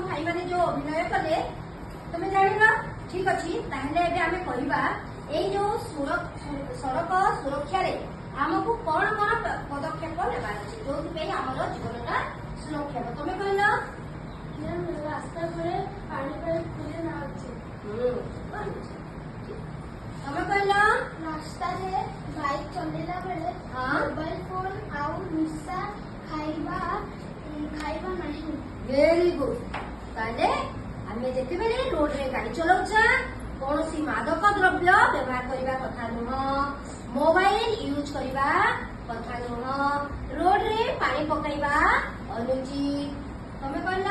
भाई मैंने जो अभिनय कले तुम जान ठीक अच्छी आम कह जो सड़क सुरक्षा आमको कौन कौन पदक्षेप नेबार अच्छे जो आम जीवनटा सुरक्षा तुम कहल रास्ता घरे पानी पाइप खुले ना तुम कहल रास्ता रे बाइक चलेला बेले मोबाइल फोन आउ निशा खाइबा नहीं। वेरी गुड ताले आमे जेते बेले रोड रे गाड़ी चलाउछा कोनोसी मादक द्रव्य व्यवहार करिबा कथा नुह मोबाइल यूज करिबा कथा नुह रोड रे पानी पकाइबा अनुचित तुम कहल